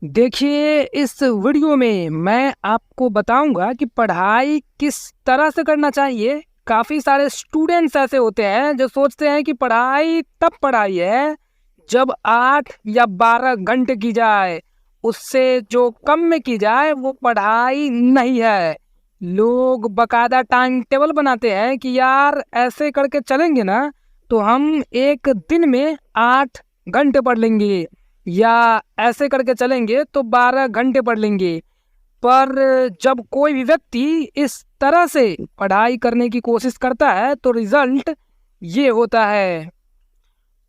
देखिए, इस वीडियो में मैं आपको बताऊंगा कि पढ़ाई किस तरह से करना चाहिए। काफ़ी सारे स्टूडेंट्स ऐसे होते हैं जो सोचते हैं कि पढ़ाई तब पढ़ाई है जब 8 या 12 घंटे की जाए, उससे जो कम में की जाए वो पढ़ाई नहीं है। लोग बकायदा टाइम टेबल बनाते हैं कि यार ऐसे करके चलेंगे ना तो हम एक दिन में 8 घंटे पढ़ लेंगे, या ऐसे करके चलेंगे तो 12 घंटे पढ़ लेंगे। पर जब कोई भी व्यक्ति इस तरह से पढ़ाई करने की कोशिश करता है तो रिजल्ट ये होता है।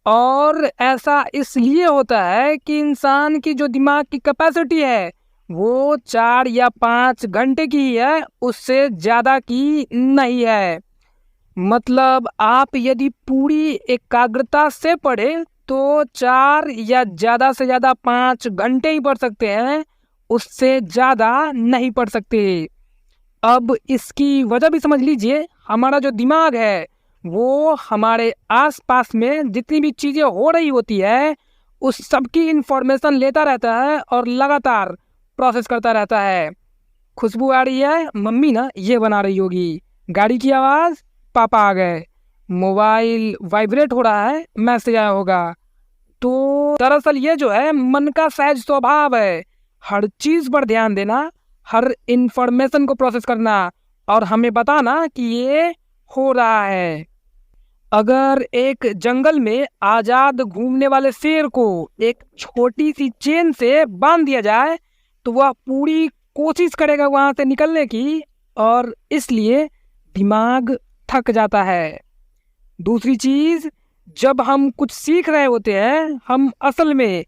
और ऐसा इसलिए होता है कि इंसान की जो दिमाग की कैपेसिटी है वो 4 या 5 घंटे की ही है, उससे ज़्यादा की नहीं है। मतलब आप यदि पूरी एकाग्रता से पढ़े तो 4 या ज़्यादा से ज़्यादा 5 घंटे ही पढ़ सकते हैं, उससे ज़्यादा नहीं पढ़ सकते। अब इसकी वजह भी समझ लीजिए। हमारा जो दिमाग है वो हमारे आसपास में जितनी भी चीज़ें हो रही होती है उस सब की इंफॉर्मेशन लेता रहता है और लगातार प्रोसेस करता रहता है। खुशबू आ रही है, मम्मी ना ये बना रही होगी। गाड़ी की आवाज़, पापा आ गए। मोबाइल वाइब्रेट हो रहा है, मैसेज आया होगा। तो दरअसल ये जो है मन का सहज स्वभाव है, हर चीज़ पर ध्यान देना, हर इंफॉर्मेशन को प्रोसेस करना और हमें बताना कि ये हो रहा है। अगर एक जंगल में आज़ाद घूमने वाले शेर को एक छोटी सी चेन से बांध दिया जाए तो वह पूरी कोशिश करेगा वहाँ से निकलने की, और इसलिए दिमाग थक जाता है। दूसरी चीज़, जब हम कुछ सीख रहे होते हैं हम असल में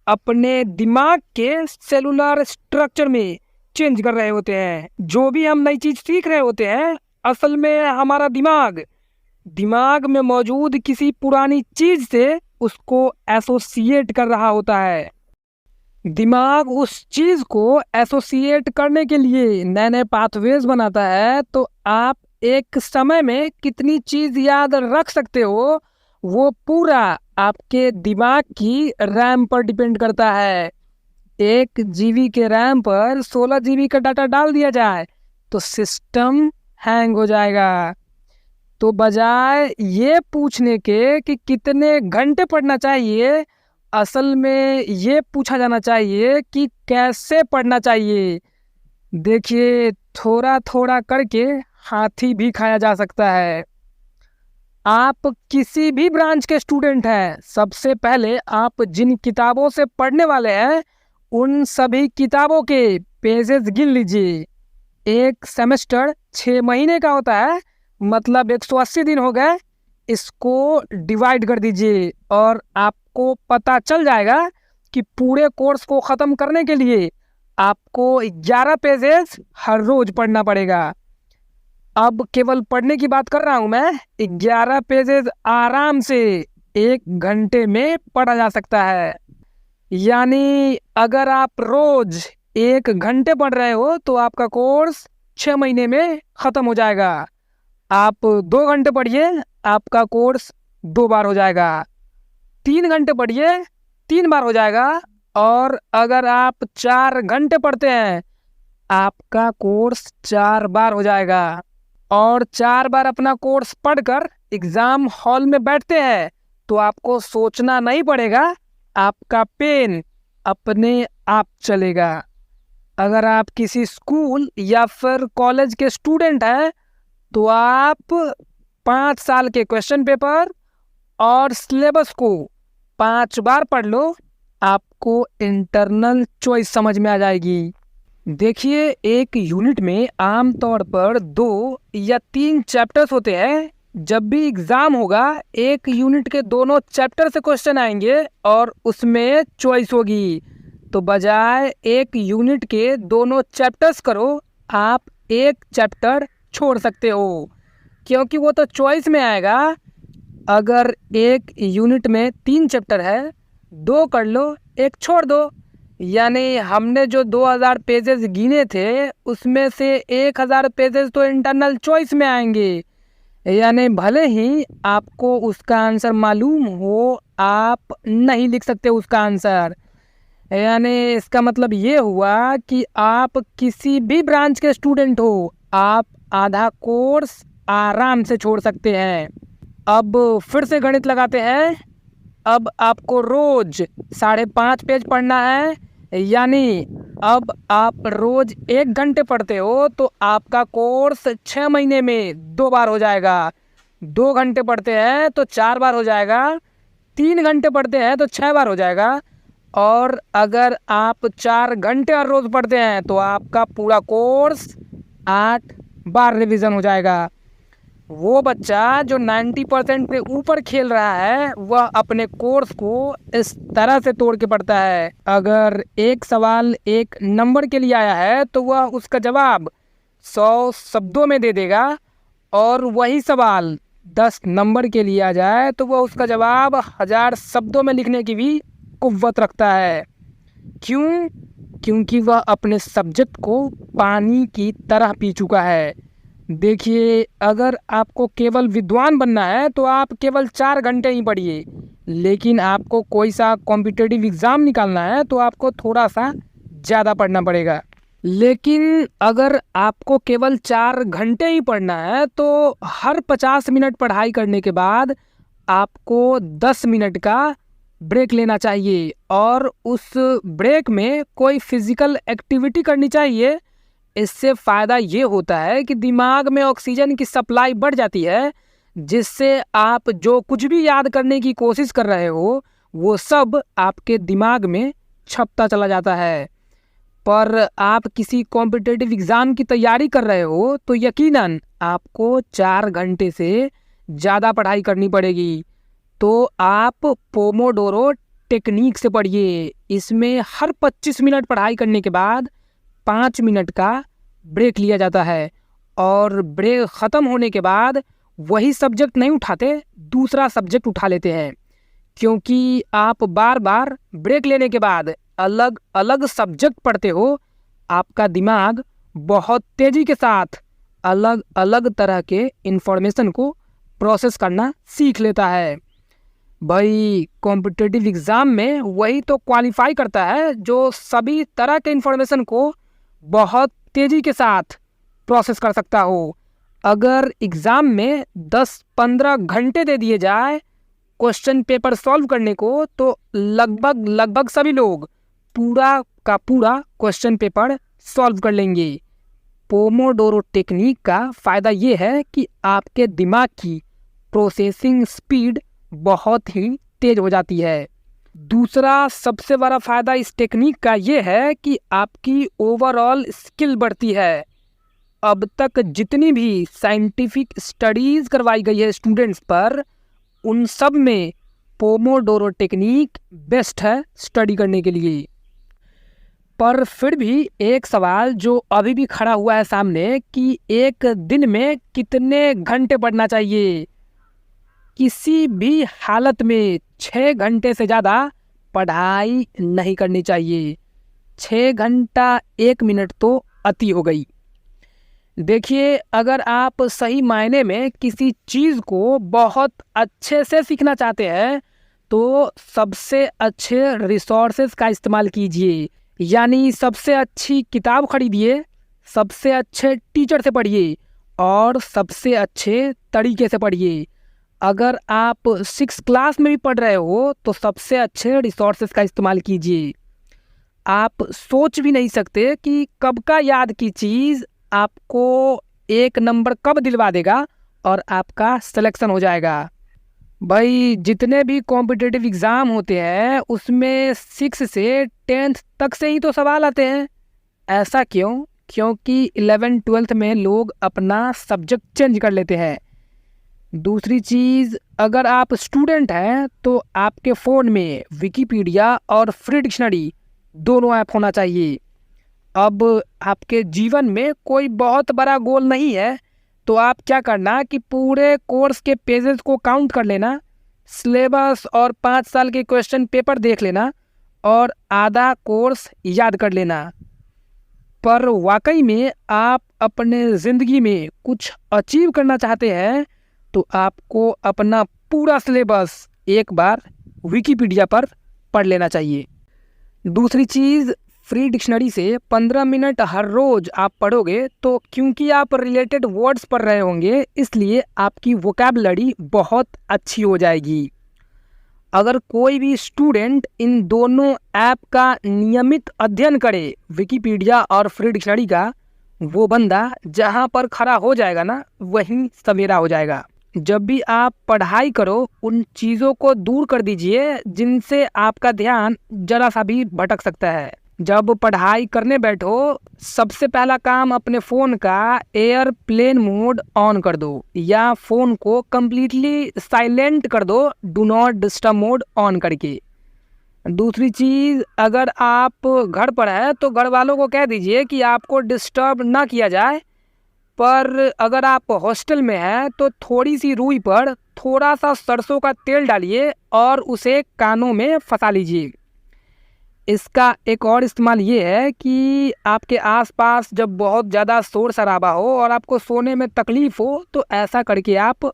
अपने दिमाग के सेलुलर स्ट्रक्चर में चेंज कर रहे होते हैं। जो भी हम नई चीज़ सीख रहे होते हैं असल में हमारा दिमाग दिमाग में मौजूद किसी पुरानी चीज़ से उसको एसोसिएट कर रहा होता है। दिमाग उस चीज़ को एसोसिएट करने के लिए नए नए पाथवेज बनाता है। तो आप एक समय में कितनी चीज़ याद रख सकते हो वो पूरा आपके दिमाग की रैम पर डिपेंड करता है। 1 GB के रैम पर 16 GB का डाटा डाल दिया जाए तो सिस्टम हैंग हो जाएगा। तो बजाय ये पूछने के कि कितने घंटे पढ़ना चाहिए, असल में ये पूछा जाना चाहिए कि कैसे पढ़ना चाहिए। देखिए, थोड़ा थोड़ा करके हाथी भी खाया जा सकता है। आप किसी भी ब्रांच के स्टूडेंट हैं, सबसे पहले आप जिन किताबों से पढ़ने वाले हैं उन सभी किताबों के पेजेस गिन लीजिए। एक सेमेस्टर 6 महीने का होता है, मतलब 180 दिन हो गए। इसको डिवाइड कर दीजिए और आपको पता चल जाएगा कि पूरे कोर्स को ख़त्म करने के लिए आपको 11 पेजेस हर रोज पढ़ना पड़ेगा। अब केवल पढ़ने की बात कर रहा हूँ मैं। 11 पेजेस आराम से 1 घंटे में पढ़ा जा सकता है। यानी अगर आप रोज 1 घंटे पढ़ रहे हो तो आपका कोर्स 6 महीने में ख़त्म हो जाएगा। आप 2 घंटे पढ़िए, आपका कोर्स 2 बार हो जाएगा। 3 घंटे पढ़िए, 3 बार हो जाएगा। और अगर आप 4 घंटे पढ़ते हैं आपका कोर्स 4 बार हो जाएगा। और 4 बार अपना कोर्स पढ़कर एग्ज़ाम हॉल में बैठते हैं तो आपको सोचना नहीं पड़ेगा, आपका पेन अपने आप चलेगा। अगर आप किसी स्कूल या फिर कॉलेज के स्टूडेंट हैं तो आप 5 साल के क्वेश्चन पेपर और सिलेबस को 5 बार पढ़ लो, आपको इंटरनल चॉइस समझ में आ जाएगी। देखिए, एक यूनिट में आमतौर पर 2 या 3 चैप्टर्स होते हैं। जब भी एग्ज़ाम होगा एक यूनिट के दोनों चैप्टर से क्वेश्चन आएंगे और उसमें चॉइस होगी। तो बजाय एक यूनिट के दोनों चैप्टर्स करो, आप एक चैप्टर छोड़ सकते हो, क्योंकि वो तो चॉइस में आएगा। अगर एक यूनिट में 3 चैप्टर है, 2 कर लो, एक छोड़ दो। यानी हमने जो 2000 पेजेस गिने थे उसमें से 1000 पेजेस तो इंटरनल चॉइस में आएंगे। यानी भले ही आपको उसका आंसर मालूम हो, आप नहीं लिख सकते उसका आंसर। यानी इसका मतलब ये हुआ कि आप किसी भी ब्रांच के स्टूडेंट हो, आप आधा कोर्स आराम से छोड़ सकते हैं। अब फिर से गणित लगाते हैं। अब आपको रोज 5.5 पेज पढ़ना है, यानी अब आप रोज 1 घंटे पढ़ते हो तो आपका कोर्स 6 महीने में 2 बार हो जाएगा। 2 घंटे पढ़ते हैं तो 4 बार हो जाएगा। 3 घंटे पढ़ते हैं तो 6 बार हो जाएगा। और अगर आप 4 घंटे हर रोज पढ़ते हैं तो आपका पूरा कोर्स 8 बार रिवीजन हो जाएगा। वो बच्चा जो 90% से ऊपर खेल रहा है वह अपने कोर्स को इस तरह से तोड़ के पढ़ता है। अगर एक सवाल 1 नंबर के लिए आया है तो वह उसका जवाब 100 शब्दों में दे देगा, और वही सवाल 10 नंबर के लिए आ जाए तो वह उसका जवाब 1000 शब्दों में लिखने की भी कुव्वत रखता है। क्यों? क्योंकि वह अपने सब्जेक्ट को पानी की तरह पी चुका है। देखिए, अगर आपको केवल विद्वान बनना है तो आप केवल 4 घंटे ही पढ़िए, लेकिन आपको कोई सा कॉम्पिटिटिव एग्ज़ाम निकालना है तो आपको थोड़ा सा ज़्यादा पढ़ना पड़ेगा। लेकिन अगर आपको केवल 4 घंटे ही पढ़ना है तो हर 50 मिनट पढ़ाई करने के बाद आपको 10 मिनट का ब्रेक लेना चाहिए, और उस ब्रेक में कोई फिजिकल एक्टिविटी करनी चाहिए। इससे फ़ायदा ये होता है कि दिमाग में ऑक्सीजन की सप्लाई बढ़ जाती है, जिससे आप जो कुछ भी याद करने की कोशिश कर रहे हो वो सब आपके दिमाग में छपता चला जाता है। पर आप किसी कॉम्पिटिटिव एग्ज़ाम की तैयारी कर रहे हो तो यकीनन आपको 4 घंटे से ज़्यादा पढ़ाई करनी पड़ेगी। तो आप पोमोडोरो टेक्निक से पढ़िए। इसमें हर 25 मिनट पढ़ाई करने के बाद 5 मिनट का ब्रेक लिया जाता है, और ब्रेक ख़त्म होने के बाद वही सब्जेक्ट नहीं उठाते, दूसरा सब्जेक्ट उठा लेते हैं। क्योंकि आप बार बार ब्रेक लेने के बाद अलग अलग सब्जेक्ट पढ़ते हो, आपका दिमाग बहुत तेज़ी के साथ अलग अलग तरह के इन्फॉर्मेशन को प्रोसेस करना सीख लेता है। भाई, कॉम्पिटिटिव एग्ज़ाम में वही तो क्वालिफाई करता है जो सभी तरह के इन्फॉर्मेशन को बहुत तेज़ी के साथ प्रोसेस कर सकता हो। अगर एग्ज़ाम में 10-15 घंटे दे दिए जाए क्वेश्चन पेपर सॉल्व करने को तो लगभग सभी लोग पूरा का पूरा क्वेश्चन पेपर सॉल्व कर लेंगे। पोमोडोरो टेक्निक का फ़ायदा ये है कि आपके दिमाग की प्रोसेसिंग स्पीड बहुत ही तेज़ हो जाती है। दूसरा सबसे बड़ा फ़ायदा इस टेक्निक का ये है कि आपकी ओवरऑल स्किल बढ़ती है। अब तक जितनी भी साइंटिफिक स्टडीज़ करवाई गई है स्टूडेंट्स पर, उन सब में पोमोडोरो टेक्निक बेस्ट है स्टडी करने के लिए। पर फिर भी एक सवाल जो अभी भी खड़ा हुआ है सामने कि एक दिन में कितने घंटे पढ़ना चाहिए। किसी भी हालत में 6 घंटे से ज़्यादा पढ़ाई नहीं करनी चाहिए। 6 घंटा 1 मिनट तो अति हो गई। देखिए, अगर आप सही मायने में किसी चीज़ को बहुत अच्छे से सीखना चाहते हैं तो सबसे अच्छे रिसोर्सेज का इस्तेमाल कीजिए। यानी सबसे अच्छी किताब खरीदिए, सबसे अच्छे टीचर से पढ़िए और सबसे अच्छे तरीके से पढ़िए। अगर आप 6 क्लास में भी पढ़ रहे हो तो सबसे अच्छे रिसोर्सेज का इस्तेमाल कीजिए। आप सोच भी नहीं सकते कि कब का याद की चीज़ आपको 1 नंबर कब दिलवा देगा और आपका सिलेक्शन हो जाएगा। भाई, जितने भी कॉम्पिटिटिव एग्ज़ाम होते हैं उसमें 6 से 10th तक से ही तो सवाल आते हैं। ऐसा क्यों? क्योंकि 11th-12th में लोग अपना सब्जेक्ट चेंज कर लेते हैं। दूसरी चीज़, अगर आप स्टूडेंट हैं तो आपके फ़ोन में विकिपीडिया और फ्री डिक्शनरी दोनों ऐप होना चाहिए। अब आपके जीवन में कोई बहुत बड़ा गोल नहीं है तो आप क्या करना कि पूरे कोर्स के पेजेस को काउंट कर लेना, सिलेबस और 5 साल के क्वेश्चन पेपर देख लेना और आधा कोर्स याद कर लेना। पर वाकई में आप अपने ज़िंदगी में कुछ अचीव करना चाहते हैं तो आपको अपना पूरा सिलेबस एक बार विकिपीडिया पर पढ़ लेना चाहिए। दूसरी चीज़, फ्री डिक्शनरी से 15 मिनट हर रोज़ आप पढ़ोगे तो क्योंकि आप रिलेटेड वर्ड्स पढ़ रहे होंगे इसलिए आपकी वोकैबुलरी बहुत अच्छी हो जाएगी। अगर कोई भी स्टूडेंट इन दोनों ऐप का नियमित अध्ययन करे, विकिपीडिया और फ्री डिक्शनरी का, वो बंदा जहाँ पर खड़ा हो जाएगा ना वहीं सवेरा हो जाएगा। जब भी आप पढ़ाई करो उन चीज़ों को दूर कर दीजिए जिनसे आपका ध्यान जरा सा भी भटक सकता है। जब पढ़ाई करने बैठो सबसे पहला काम अपने फ़ोन का एयरप्लेन मोड ऑन कर दो या फ़ोन को कम्प्लीटली साइलेंट कर दो, do not disturb mode on करके। दूसरी चीज़, अगर आप घर पर है तो घर वालों को कह दीजिए कि आपको डिस्टर्ब ना किया जाए, पर अगर आप हॉस्टल में हैं तो थोड़ी सी रूई पर थोड़ा सा सरसों का तेल डालिए और उसे कानों में फंसा लीजिए। इसका एक और इस्तेमाल ये है कि आपके आसपास जब बहुत ज़्यादा शोर शराबा हो और आपको सोने में तकलीफ़ हो तो ऐसा करके आप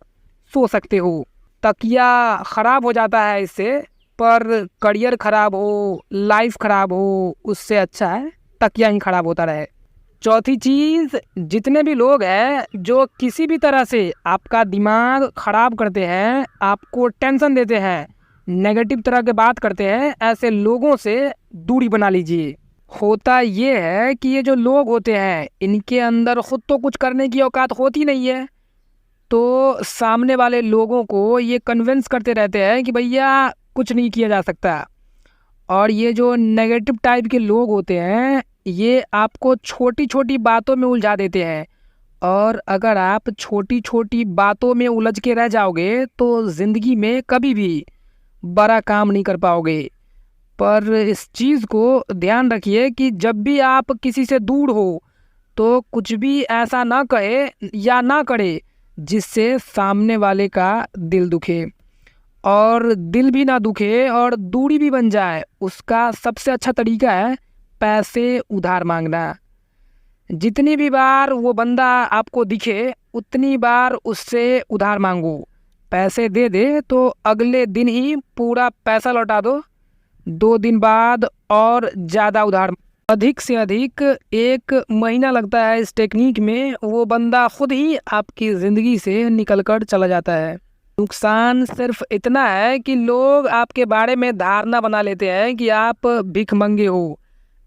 सो सकते हो। तकिया ख़राब हो जाता है इससे, पर करियर ख़राब हो, लाइफ ख़राब हो, उससे अच्छा है तकिया ही ख़राब होता रहे। चौथी चीज़, जितने भी लोग हैं जो किसी भी तरह से आपका दिमाग ख़राब करते हैं, आपको टेंशन देते हैं, नेगेटिव तरह के बात करते हैं, ऐसे लोगों से दूरी बना लीजिए। होता ये है कि ये जो लोग होते हैं इनके अंदर ख़ुद तो कुछ करने की औकात होती नहीं है, तो सामने वाले लोगों को ये कन्विंस करते रहते हैं कि भैया कुछ नहीं किया जा सकता। और ये जो नेगेटिव टाइप के लोग होते हैं ये आपको छोटी छोटी बातों में उलझा देते हैं, और अगर आप छोटी छोटी बातों में उलझ के रह जाओगे तो ज़िंदगी में कभी भी बड़ा काम नहीं कर पाओगे। पर इस चीज़ को ध्यान रखिए कि जब भी आप किसी से दूर हो तो कुछ भी ऐसा ना कहे या ना करे जिससे सामने वाले का दिल दुखे, और दिल भी ना दुखे और दूरी भी बन जाए उसका सबसे अच्छा तरीका है पैसे उधार मांगना। जितनी भी बार वो बंदा आपको दिखे उतनी बार उससे उधार मांगो। पैसे दे दे तो अगले दिन ही पूरा पैसा लौटा दो, 2 दिन बाद और ज़्यादा उधार। अधिक से अधिक 1 महीना लगता है इस टेक्निक में, वो बंदा खुद ही आपकी ज़िंदगी से निकल कर चला जाता है। नुकसान सिर्फ इतना है कि लोग आपके बारे में धारणा बना लेते हैं कि आप भिखमंगे हो।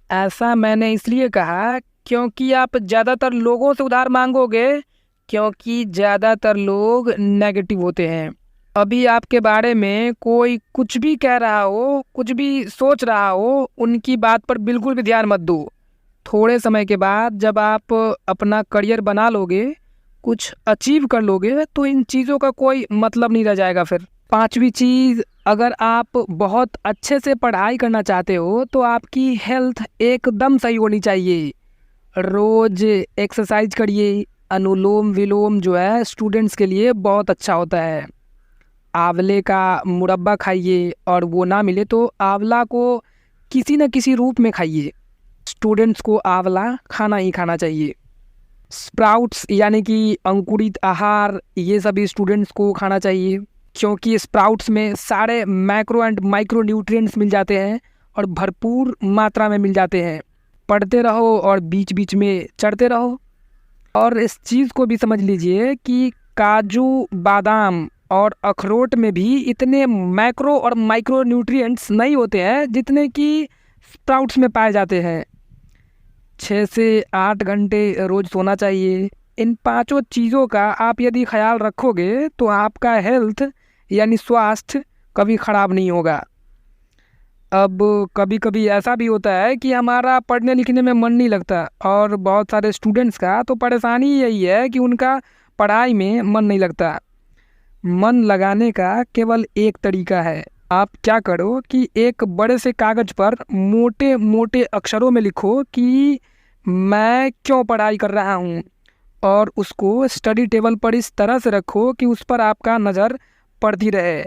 ऐसा मैंने इसलिए कहा क्योंकि आप ज़्यादातर लोगों से उधार मांगोगे, क्योंकि ज़्यादातर लोग नेगेटिव होते हैं। अभी आपके बारे में कोई कुछ भी कह रहा हो, कुछ भी सोच रहा हो, उनकी बात पर बिल्कुल भी ध्यान मत दो। थोड़े समय के बाद जब आप अपना करियर बना लोगे, कुछ अचीव कर लोगे, तो इन चीज़ों का कोई मतलब नहीं रह जाएगा फिर। 5वीं चीज़, अगर आप बहुत अच्छे से पढ़ाई करना चाहते हो तो आपकी हेल्थ एकदम सही होनी चाहिए। रोज़ एक्सरसाइज करिए, अनुलोम विलोम जो है स्टूडेंट्स के लिए बहुत अच्छा होता है। आंवले का मुरब्बा खाइए, और वो ना मिले तो आंवला को किसी न किसी रूप में खाइए। स्टूडेंट्स को आंवला खाना ही खाना चाहिए। स्प्राउट्स यानी कि अंकुरित आहार, ये सभी स्टूडेंट्स को खाना चाहिए, क्योंकि स्प्राउट्स में सारे मैक्रो एंड माइक्रो न्यूट्रिएंट्स मिल जाते हैं और भरपूर मात्रा में मिल जाते हैं। पढ़ते रहो और बीच बीच में चढ़ते रहो। और इस चीज़ को भी समझ लीजिए कि काजू, बादाम और अखरोट में भी इतने मैक्रो और माइक्रो न्यूट्रिएंट्स नहीं होते हैं जितने कि स्प्राउट्स में पाए जाते हैं। 6 से 8 घंटे रोज़ सोना चाहिए। इन 5 चीज़ों का आप यदि ख्याल रखोगे तो आपका हेल्थ यानी स्वास्थ्य कभी ख़राब नहीं होगा। अब कभी कभी ऐसा भी होता है कि हमारा पढ़ने लिखने में मन नहीं लगता, और बहुत सारे स्टूडेंट्स का तो परेशानी यही है कि उनका पढ़ाई में मन नहीं लगता। मन लगाने का केवल एक तरीका है। आप क्या करो कि एक बड़े से कागज़ पर मोटे मोटे अक्षरों में लिखो कि मैं क्यों पढ़ाई कर रहा हूँ, और उसको स्टडी टेबल पर इस तरह से रखो कि उस पर आपका नज़र पड़ती रहे।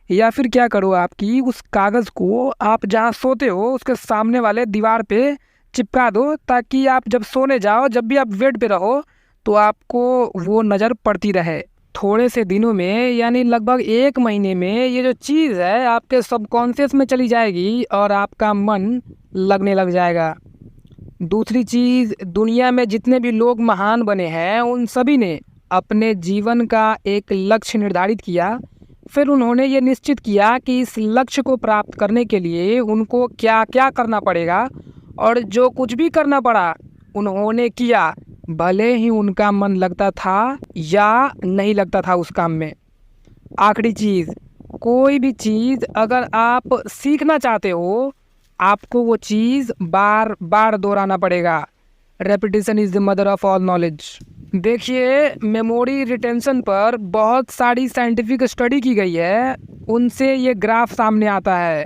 या फिर क्या करो आपकी उस कागज़ को आप जहाँ सोते हो उसके सामने वाले दीवार पे चिपका दो, ताकि आप जब सोने जाओ, जब भी आप बेड पे रहो तो आपको वो नज़र पड़ती रहे। थोड़े से दिनों में यानी लगभग 1 महीने में ये जो चीज़ है आपके सबकॉन्शियस में चली जाएगी और आपका मन लगने लग जाएगा। दूसरी चीज़, दुनिया में जितने भी लोग महान बने हैं उन सभी ने अपने जीवन का एक लक्ष्य निर्धारित किया, फिर उन्होंने ये निश्चित किया कि इस लक्ष्य को प्राप्त करने के लिए उनको क्या क्या करना पड़ेगा, और जो कुछ भी करना पड़ा उन्होंने किया, भले ही उनका मन लगता था या नहीं लगता था उस काम में। आखिरी चीज़, कोई भी चीज़ अगर आप सीखना चाहते हो आपको वो चीज़ बार बार दोहराना पड़ेगा। Repetition is the mother of all knowledge. देखिए, मेमोरी रिटेंशन पर बहुत सारी साइंटिफिक स्टडी की गई है, उनसे ये ग्राफ सामने आता है,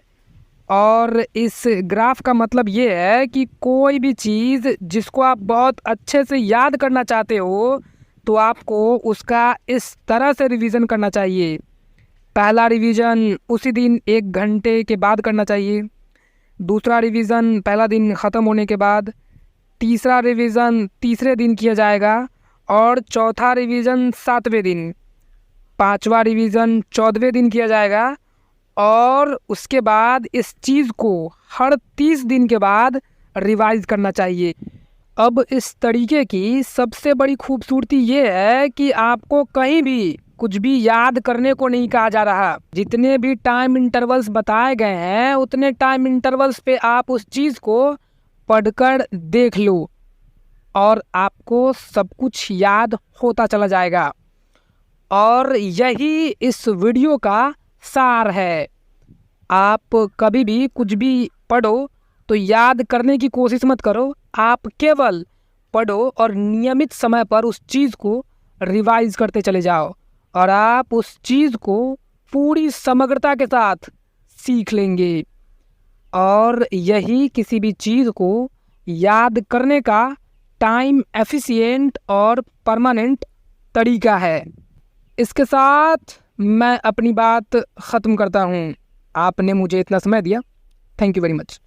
और इस ग्राफ का मतलब ये है कि कोई भी चीज़ जिसको आप बहुत अच्छे से याद करना चाहते हो तो आपको उसका इस तरह से रिवीजन करना चाहिए। पहला रिवीजन उसी दिन 1 घंटे के बाद करना चाहिए, दूसरा रिवीजन पहला दिन ख़त्म होने के बाद, तीसरा रिवीजन तीसरे दिन किया जाएगा, और चौथा रिवीजन 7वें दिन, पांचवा रिवीजन 14वें दिन किया जाएगा, और उसके बाद इस चीज़ को हर 30 दिन के बाद रिवाइज करना चाहिए। अब इस तरीके की सबसे बड़ी खूबसूरती ये है कि आपको कहीं भी कुछ भी याद करने को नहीं कहा जा रहा। जितने भी टाइम इंटरवल्स बताए गए हैं उतने टाइम इंटरवल्स पे आप उस चीज़ को पढ़कर देख लो और आपको सब कुछ याद होता चला जाएगा। और यही इस वीडियो का सार है। आप कभी भी कुछ भी पढ़ो तो याद करने की कोशिश मत करो, आप केवल पढ़ो और नियमित समय पर उस चीज़ को रिवाइज करते चले जाओ और आप उस चीज़ को पूरी समग्रता के साथ सीख लेंगे। और यही किसी भी चीज़ को याद करने का टाइम एफिशिएंट और परमानेंट तरीका है। इसके साथ मैं अपनी बात ख़त्म करता हूँ। आपने मुझे इतना समय दिया, थैंक यू वेरी मच।